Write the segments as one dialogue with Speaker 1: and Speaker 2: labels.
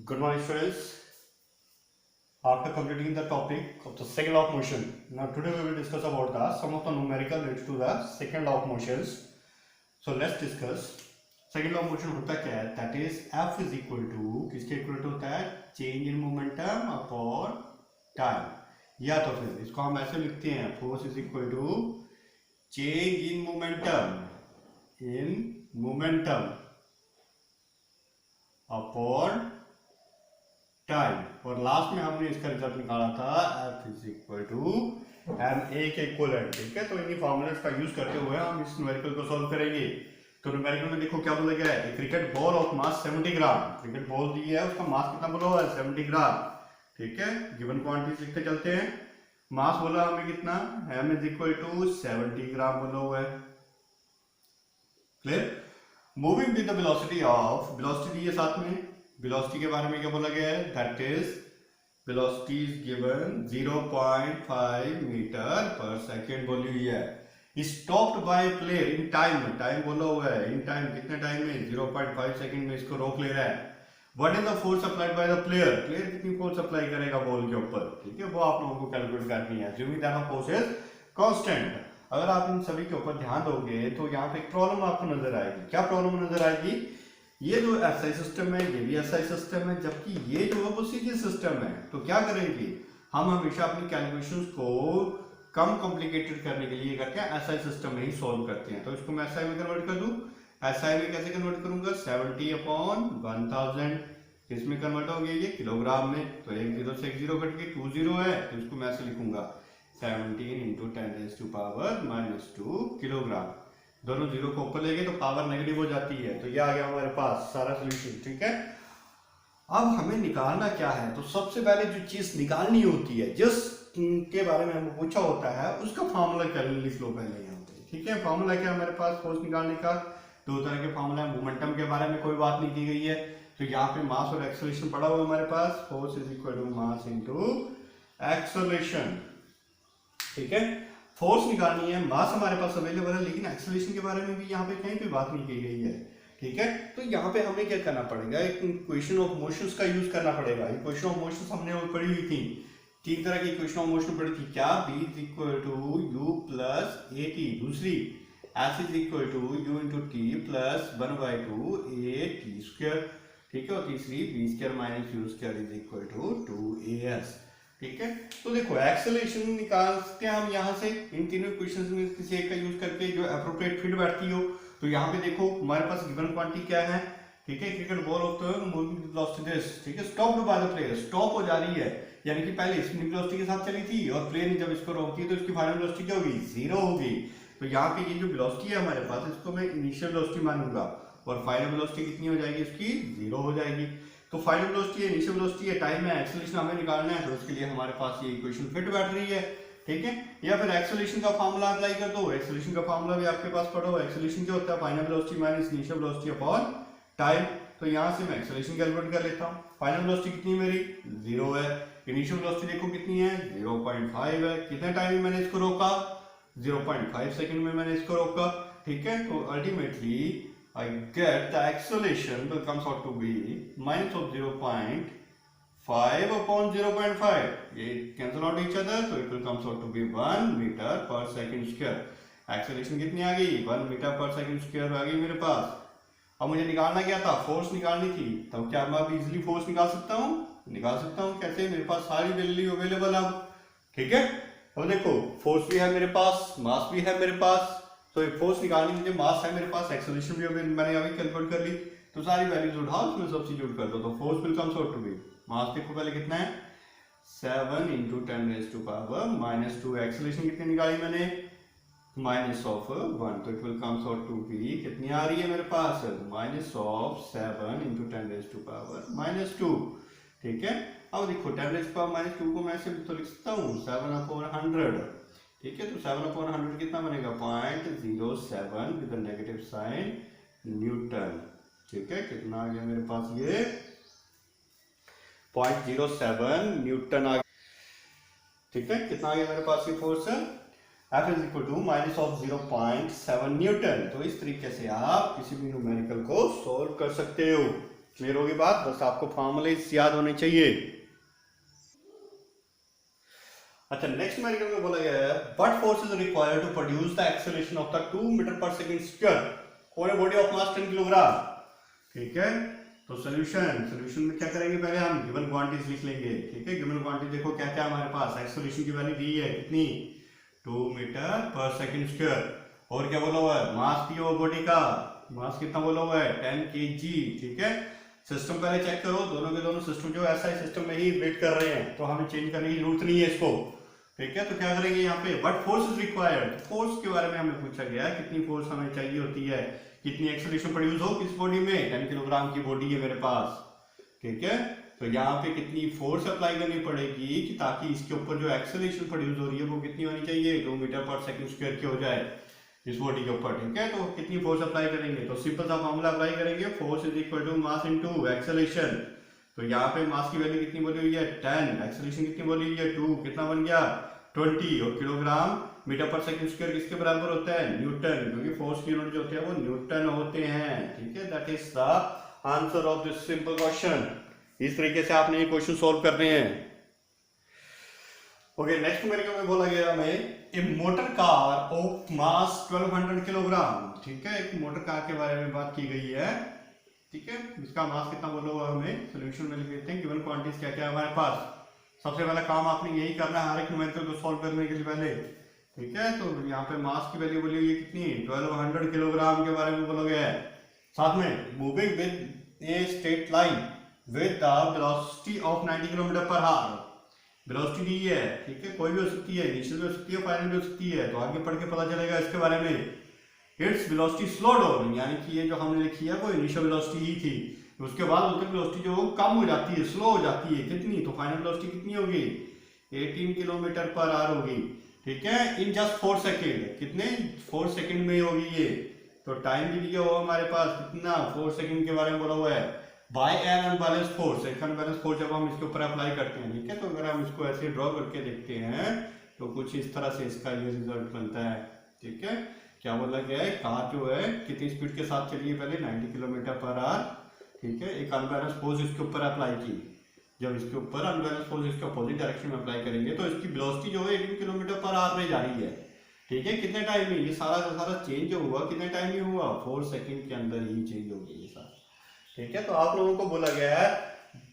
Speaker 1: Good morning, students. After completing the topic of the second law of motion, now today we will discuss about the some of the numerical related to the second law of motions. So let's discuss. Second law of motion होता क्या है? That is F is equal to किसके equal होता है? Change in momentum upon time. या तो फिर इसको हम ऐसे लिखते हैं, force is equal to change in momentum upon time. और लास्ट में हमने इसका रिजल्ट निकाला था F is equal to m a के इक्वलेंट। ठीक है, तो इन्हीं फॉर्मूलेस का यूज करते हुए हम इस न्यूमेरिकल को सॉल्व करेंगे। तो न्यूमेरिकल में देखो क्या बोला गया है, एक cricket ball of mass 70 gram. Cricket ball दी है, उसका मास कितना बोला हुआ है? 70 ग्राम। ठीक है, गिवन क्वांटिटीज लिखते चलते हैं। मास बोला हमें कितना, m is equal to 70 gram बोला हुआ है। Clear? Moving with the velocity of, velocity दी है साथ में, वेलोसिटी के बारे में क्या बोला गया है? That is velocity is given 0.5 metre पर सेकेंड बोली हुई है। Stopped by player in time, time बोला हुआ है, इन टाइम कितने टाइम में? 0.5 सेकेंड में इसको रोक ले रहा है। What is the force applied by the player, player कितनी फोर्स अप्लाई करेगा बॉल के ऊपर? ठीक है, वो आप लोगों को कैलकुलेट करनी है। Assuming that the force is constant. अगर आप इन सभी के ऊपर ध्यान दोगे तो यहाँ पे एक प्रॉब्लम आपको नजर आएगी। क्या प्रॉब्लम नजर आएगी? ये जो एसआई सिस्टम है, ये भी एसआई सिस्टम है, जबकि ये जो है वो सीजी सिस्टम है। तो क्या करेंगे हम? हमेशा अपनी कैलकुलेशंस को कम कॉम्प्लिकेटेड करने के लिए करते हैं एसआई सिस्टम में ही सॉल्व करते हैं। तो इसको मैं एसआई में कन्वर्ट कर दूं। एसआई में कैसे कन्वर्ट करूंगा? 70/1000 किसमें कन्वर्ट हो गया? ये किलोग्राम में। तो एक जीरो से एक जीरो कट के 2 जीरो है, तो इसको मैं ऐसे लिखूंगा 17 × 10⁻⁻2 किलोग्राम। दोनों जीरो को ऊपर ले गए तो पावर नेगेटिव हो जाती है। तो ये आ गया हमारे पास सारा सोल्यूशन। ठीक है, अब हमें निकालना क्या है? तो सबसे पहले जो चीज निकालनी होती है, जिस के बारे में हमें पूछा होता है, उसका फॉर्मूला लिख लो पहले यहाँ पे। ठीक है, फॉर्मूला क्या हमारे पास फोर्स निकालने का? दो तरह के फॉर्मूला है। मोमेंटम के बारे में कोई बात नहीं की गई है, तो यहाँ पे मास और एक्सेलरेशन पड़ा हुआ है हमारे पास। Force is equal to mass into acceleration. ठीक है, फोर्स निकालनी है, मास हमारे पास अवेलेबल है, लेकिन एक्सेलरेशन के बारे में भी यहाँ पे कहीं पे बात नहीं की गई है। ठीक है, तो यहाँ पे हमें क्या करना पड़ेगा? एक इक्वेशन ऑफ मोशंस का यूज करना पड़ेगा। इक्वेशन ऑफ मोशंस हमने पढ़ी हुई थी, तीन तरह की इक्वेशन ऑफ मोशन पढ़ी थी। क्या? B is equal to u plus a t. दूसरी S is equal to u into t plus 1/2 a t square. ठीक है, और तीसरी B² minus u square is equal to 2AS। ठीक है, तो देखो एक्सेलरेशन निकालते हैं हम यहाँ से इन तीनों इक्वेशंस में किसी एक का यूज करके जो एप्रोप्रिएट फिट बैठती हो। तो यहाँ पे देखो हमारे पास गिवन क्वांटिटी क्या है? ठीक है, cricket ball of the moving velocity this. ठीक है, stopped by the player, stop हो जा रही है, यानी कि पहले स्पिनिंग वेलोसिटी के साथ चली थी और प्लेयर ने जब इसको रोक दिया तो इसकी फाइनल वेलोसिटी क्या होगी? 0 होगी। तो यहाँ पे ये जो वेलोसिटी है हमारे पास, इसको मैं इनिशियल वेलोसिटी मानूंगा और फाइनल वेलोसिटी कितनी हो जाएगी? इसकी 0 हो जाएगी। तो फाइनल वेलोसिटी है, इनिशियल वेलोसिटी है, टाइम है, एक्सेलरेशन हमें निकालना है, तो उसके लिए हमारे पास ये इक्वेशन फिट बैठ रही है। ठीक है, या फिर एक्सेलरेशन का फार्मूला अप्लाई कर दो। एक्सेलरेशन का फार्मूला भी आपके पास पढ़ो। एक्सेलरेशन क्या होता है? Final velocity minus initial velocity upon time. तो यहाँ से मैं एक्सेलरेशन कैलकुलेट कर लेता हूँ। फाइनल वेलोसिटी कितनी मेरी? 0 है। इनिशियल वेलोसिटी देखो कितनी है? 0.5 है। कितने टाइम में मैंने इसको रोका? 0.5 सेकंड में मैंने इसको रोका। ठीक है, तो ultimately I get the acceleration will comes out to be minus of 0.5 upon 0.5. ये cancel out each other, so it will comes out to be 1 meter per second square. Acceleration कितनी आ गई? 1 meter per second square आ गई मेरे पास। अब मुझे निकालना क्या था? फोर्स निकालनी थी। तब क्या मैं अब इजिली फोर्स निकाल सकता हूँ? निकाल सकता हूँ। कैसे? मेरे पास सारी वैल्यू अवेलेबल अब। ठीक है, अब देखो फोर्स भी है मेरे पास, मास भी है मेरे पास। तो एक फोर्स निकालनी मुझे, मास है मेरे पास, एक्सेलरेशन भी मैंने अभी कैलकुलेट कर ली। तो सारी वैल्यूज उठाओ, उसमें सब्स्टिट्यूट कर दो, तो force will comes out to be, mass देखो पहले कितना है? 7 × 10⁻⁻²। एक्सेलरेशन कितनी निकाली मैंने? -1, तो it will comes out to be कितनी आ रही है मेरे पास? -7 × 10⁻²। ठीक है, अब देखो 10⁻² को मैं ऐसे तो लिख सकता हूँ 7/100। ठीक है, तो 7/100 कितना बनेगा? 0.07 विद नेगेटिव साइन न्यूटन। ठीक है, कितना आ गया मेरे पास? ये 0.07 न्यूटन आ गया। ठीक है, कितना आ गया मेरे पास ये force? F is equal to -0.7 newton. तो इस तरीके से आप किसी भी न्यूमेरिकल को सॉल्व कर सकते हो। क्लियर होगी बात? बस आपको फॉर्मूले याद होने चाहिए। अच्छा, नेक्स्ट न्यूमेरिकल में बोला गया है what force is required to produce the acceleration of the 2 metre per second square for a body of mass 10 kilogram. ठीक है, तो सॉल्यूशन में क्या करेंगे, पहले हम गिवन क्वांटिटीज लिख लेंगे। ठीक है, गिवन क्वांटिटी देखो क्या क्या हमारे पास, एक्सेलरेशन की वैल्यू दी है कितनी, 2 मीटर पर सेकंड स्क्वायर, और क्या बोला हुआ है, मास दिया हुआ बॉडी का, मास कितना बोला हुआ है, 10 kg। ठीक है, सिस्टम पहले चेक करो, दोनों के दोनों सिस्टम जो ऐसा ही सिस्टम में ही वेट कर रहे हैं, तो हमें चेंज करने की जरूरत नहीं है इसको। ठीक है, तो क्या करेंगे यहाँ पे what force is required, force के बारे में हमें पूछा गया है, कितनी फोर्स हमें चाहिए होती है, कितनी एक्सेलरेशन प्रोड्यूस हो किस बॉडी में, 10 किलोग्राम की बॉडी है मेरे पास। ठीक है, तो यहाँ पे कितनी फोर्स अप्लाई करनी पड़ेगी कि ताकि इसके ऊपर जो एक्सेलरेशन प्रोड्यूस हो रही है वो कितनी होनी चाहिए, 2 मीटर पर सेकंड स्क्वायर की हो जाए इस बॉडी के ऊपर। ठीक है, तो कितनी फोर्स अप्लाई करेंगे, तो सिंपल सा फॉर्मूला अप्लाई करेंगे, force is equal to mass into acceleration. तो यहाँ पे मास की वैल्यू कितनी बोली हुई है, 10, एक्सेलरेशन कितनी बोली हुई है, 2, कितना बन गया 20, और kilogram metre per second square किसके बराबर होता है, न्यूटन, क्योंकि फोर्स की यूनिट जो होते हैं वो न्यूटन होते हैं। ठीक है, that is the answer of this simple question. इस तरीके से आपने ये क्वेश्चन सॉल्व करने हैं। ओके, नेक्स्ट न्यूमेरिकल में बोला गया हमें a motor car of mass 1200 kilogram. ठीक है, एक मोटर कार के बारे में बात की गई है। ठीक है, इसका मास कितना बोला हुआ हमें, सोल्यूशन में लिख देते हैं, गिवन क्वांटिटीज क्या क्या है हमारे पास। सबसे पहला काम आपने यही करना है हर एक न्यूमेरिकल को सॉल्व करने के लिए पहले। ठीक है, तो यहाँ पे मास की वैल्यू बोली हुई है कितनी, 1200 किलोग्राम के बारे में बोला गया है। साथ में moving with a straight line with the velocity of 90 kilometre per hour, velocity दी है। ठीक है, कोई भी हो सकती है, इनिशियल भी हो सकती है, फाइनल भी हो सकती है, तो आगे पढ़ के पता चलेगा इसके बारे में। इट्स वेलोसिटी स्लो डाउन, यानी कि ये जो हमने लिखी है वो इनिशियल वेलोसिटी ही थी, उसके बाद उल्टी वेलोसिटी जो कम हो जाती है, स्लो हो जाती है, कितनी, तो फाइनल वेलोसिटी कितनी होगी, 18 किलोमीटर पर आवर होगी। ठीक है, इन जस्ट 4 सेकेंड, कितने 4 सेकेंड में होगी ये, तो टाइम भी दिया हुआ हमारे पास कितना, 4 सेकेंड के बारे में बोला हुआ है। बाय एन अनबैलेंस फोर्स, एक अनबैलेंस फोर्स जब हम इसके ऊपर अप्लाई करते हैं। ठीक है, तो अगर हम इसको ऐसे ड्रॉ करके देखते हैं तो कुछ इस तरह से इसका ये रिजल्ट बनता है। ठीक है, क्या बोला गया है, कार जो है कितनी स्पीड के साथ चलिए, पहले 90 किलोमीटर पर आवर। ठीक है, एक अनबैलेंस फोर्स इसके ऊपर अप्लाई की, जब इसके ऊपर अनबैलेंस फोर्स इसके अपोजिट डायरेक्शन में अप्लाई करेंगे तो इसकी वेलोसिटी जो है 18 किलोमीटर पर आवर में जा रही है। ठीक है, कितने टाइम में, ये सारा का सारा चेंज जो हुआ कितने टाइम में हुआ, 4 सेकंड के अंदर ही चेंज होगी ये सारा। ठीक है, तो आप लोगों को बोला गया है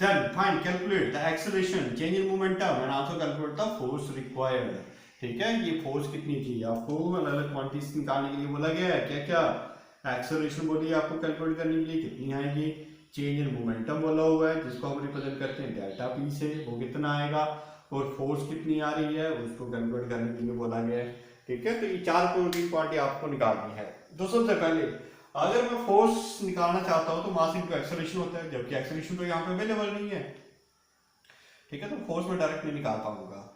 Speaker 1: then find calculate the acceleration change in momentum and also calculate the force required. ठीक है, ये फोर्स कितनी थी, आपको अलग अलग क्वांटिटीज निकालने के लिए बोला गया है। क्या क्या एक्सेलरेशन बोली आपको कैलकुलेट करने के लिए, कितनी आएगी, चेंज इन मोमेंटम बोला हुआ है जिसको हम रिप्रेजेंट करते हैं डेल्टा पी से, वो कितना आएगा, और फोर्स कितनी आ रही है उसको कैलकुलेट करने के लिए बोला गया है। ठीक है, तो ये 4 क्वांटिटी आपको निकालनी है। तो सबसे पहले अगर मैं फोर्स निकालना चाहता हूं तो मास इनटू एक्सेलरेशन होता है, जबकि एक्सेलरेशन तो यहाँ पे अवेलेबल नहीं है। ठीक है, तो फोर्स में डायरेक्ट नहीं निकाल पाऊंगा।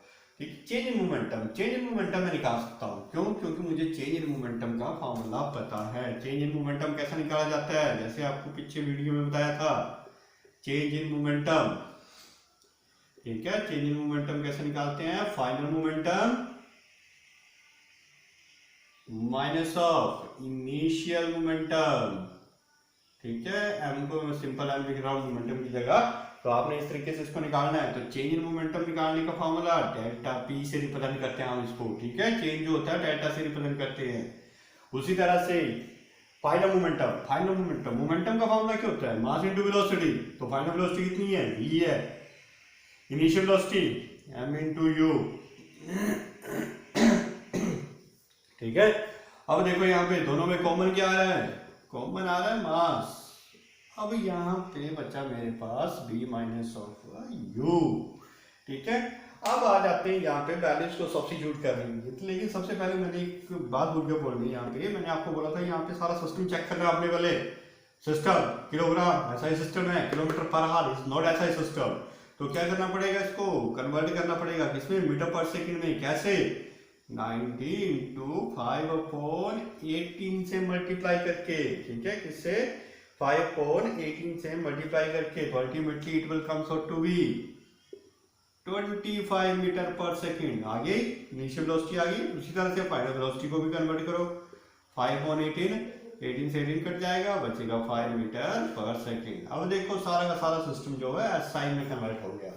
Speaker 1: ठीक, change in momentum, change in momentum में निकाल सकता हूँ, क्यों, क्योंकि मुझे चेंज इन मोमेंटम का फॉर्मूला पता है। चेंज इन मोमेंटम कैसा निकाला जाता है, जैसे आपको पीछे वीडियो में बताया था, चेंज इन मोमेंटम। ठीक है, चेंज इन मोमेंटम कैसे निकालते हैं, final momentum minus of initial momentum. ठीक है, एम को मैं सिंपल एम लिख रहा हूं मोमेंटम की जगह, तो आपने इस तरीके से इसको निकालना है। तो चेंज इन मोमेंटम निकालने का फॉर्मूला डेल्टा पी से रिप्रेजेंट करते हैं हम इसको। ठीक है, चेंज जो होता है डेल्टा से रिप्रेजेंट करते हैं। उसी तरह से final momentum, final momentum, momentum का फॉर्मूला क्या होता है, मास इनटू वेलोसिटी, तो फाइनल वेलोसिटी कितनी है, v है, initial velocity m into u। ठीक है, अब देखो यहाँ पे दोनों में कॉमन क्या आ रहा है, कॉमन आ रहा है मास। अब यहाँ पे बचा मेरे पास b माइनस ऑफ u। ठीक है, अब आ जाते हैं यहाँ पे बैलेंस को सब्स्टिट्यूट करने के, लेकिन सबसे पहले मैंने एक बात भूल के बोलनी है। यहाँ पे मैंने आपको बोला था यहाँ पे सारा सिस्टम चेक करना अपने वाले, सिस्टम किलोग्राम ऐसा ही सिस्टम है, kilometre per our is not ऐसा ही सिस्टम। तो क्या करना पड़ेगा, इसको कन्वर्ट करना पड़ेगा किसमें, मीटर पर सेकंड में। कैसे, 90 इंटू 5/18 से मल्टीप्लाई करके। ठीक है, किससे, 5/18 से मल्टीप्लाई करके, तो ultimately it will comes out to be 25 metre per second. आ गई इनिशियल वेलोसिटी आ गई। उसी तरह से फाइनल वेलोसिटी को भी कन्वर्ट करो, 5/18 18 से 18 कट जाएगा, बचेगा 5 मीटर पर सेकेंड। अब देखो सारा का सारा सिस्टम जो है SI में कन्वर्ट हो गया,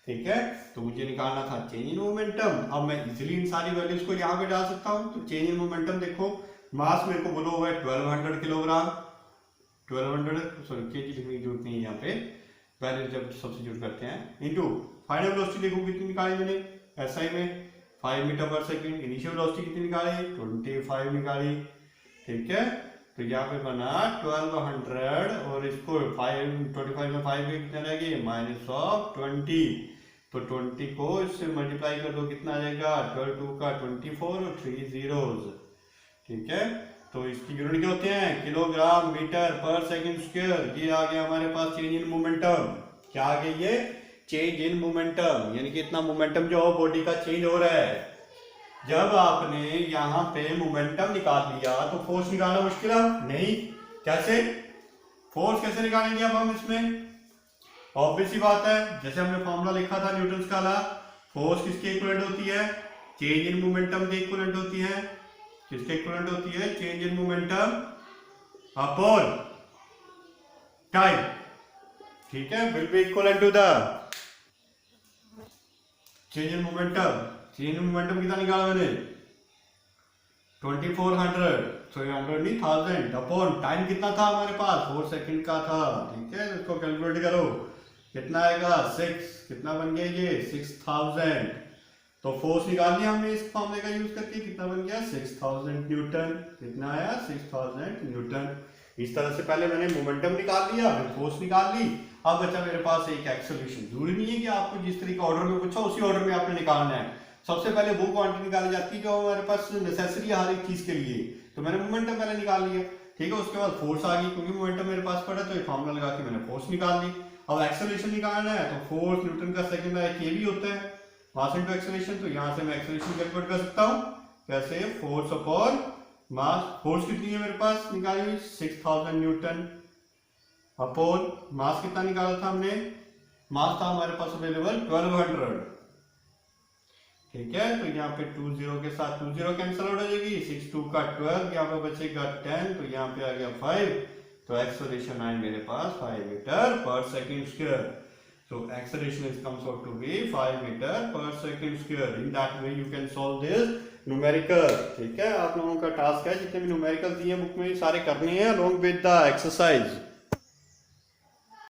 Speaker 1: ठीक है। तो मुझे निकालना था चेंज इन मोमेंटम। अब मैं इजीली इन सारी वैल्यूज को यहाँ पे डाल सकता हूँ। तो चेंज इन मोमेंटम देखो, मास मेरे को बोलो हुआ है 1200 किलोग्राम, 1200 सॉरी केजी लिखने की जरूरत नहीं है यहाँ पे, पहले जब सब्स्टिट्यूट करते हैं, इनटू फाइनल वेलोसिटी देखो कितनी निकाली मैंने SI में 5 मीटर पर सेकेंड। इनिशियल वेलोसिटी कितनी निकाली 25 निकाली, ठीक है। तो यहाँ पे बना 1200 और इसको 25 में 5 कितना रहेगी -20। तो 20 को इससे मल्टीप्लाई कर दो, कितना आ जाएगा 12 2 का 24 और 3 zeros, ठीक है। तो इसकी यूनिट क्या होते हैं kilogram metre per second square. ये आ गया हमारे पास चेंज इन मोमेंटम। क्या आ गया ये चेंज इन मोमेंटम, यानी कि इतना मोमेंटम जो बॉडी का चेंज हो रहा है। जब आपने यहाँ पे मोमेंटम निकाल लिया तो फोर्स निकालना मुश्किल है नहीं। कैसे फोर्स कैसे निकालेंगे अब हम इसमें, ऑब्वियस सी बात है, जैसे हमने फॉर्मूला लिखा था न्यूटन का ला, फोर्स किसके इक्विवेलेंट होती है चेंज इन मोमेंटम के इक्विवेलेंट होती है। किसके इक्विवेलेंट होती है change in momentum upon time, ठीक है, will be equivalent to the change in momentum. Change in momentum कितना निकाला मैंने 2400, सॉरी 100 नहीं 1000 अपॉन टाइम कितना था हमारे पास 4 सेकंड का था, ठीक है। इसको कैलकुलेट करो कितना आएगा 6, कितना बन गया ये 6000। तो फोर्स निकाल लिया हमने इस फॉर्मूले का यूज करके, कितना बन गया 6000 न्यूटन। कितना आया 6000 न्यूटन। इस तरह से पहले मैंने मोमेंटम निकाल लिया, फिर फोर्स निकाल ली। अब बचा मेरे पास एक एक्सेलरेशन। जरूरी नहीं है कि आपको जिस तरीके ऑर्डर में पूछा उसी ऑर्डर में आपने निकालना है। सबसे पहले वो क्वांटिटी निकाली जाती है जो हमारे पास नेसेसरी है हर एक चीज के लिए। तो मैंने मोमेंटम पहले निकाल लिया, ठीक है। उसके बाद फोर्स आ गई, क्योंकि मोमेंटम मेरे पास पड़ा तो ये फॉर्मूला लगा के मैंने फोर्स निकाल ली। अब एक्सेलरेशन निकालना है तो फोर्स न्यूटन का सेकंड है ये भी होता है मास इनटू एक्सेलरेशन। तो यहाँ से मैं एक्सेलरेशन कैलकुलेट कर सकता हूँ कैसे, फोर्स अपॉन मास। फोर्स कितनी है मेरे पास निकाली हुई 6000 न्यूटन अपॉन मास कितना निकाला था हमने, मास था हमारे पास अवेलेबल 1200, ठीक है। तो यहाँ पे 2 0 के साथ 2 0 कैंसिल आउट हो जाएगी, 6 2 का 12, यहाँ पे बचेगा 10, तो यहाँ पे आ गया 5। तो एक्सेलरेशन आए मेरे पास 5 metre per second square. So acceleration is comes out to be 5 meter per second square. In that way you can solve this numerical. ठीक है, आप लोगों का टास्क है जितने भी न्यूमेरिकल दिए बुक में सारे करने हैं along with the exercise.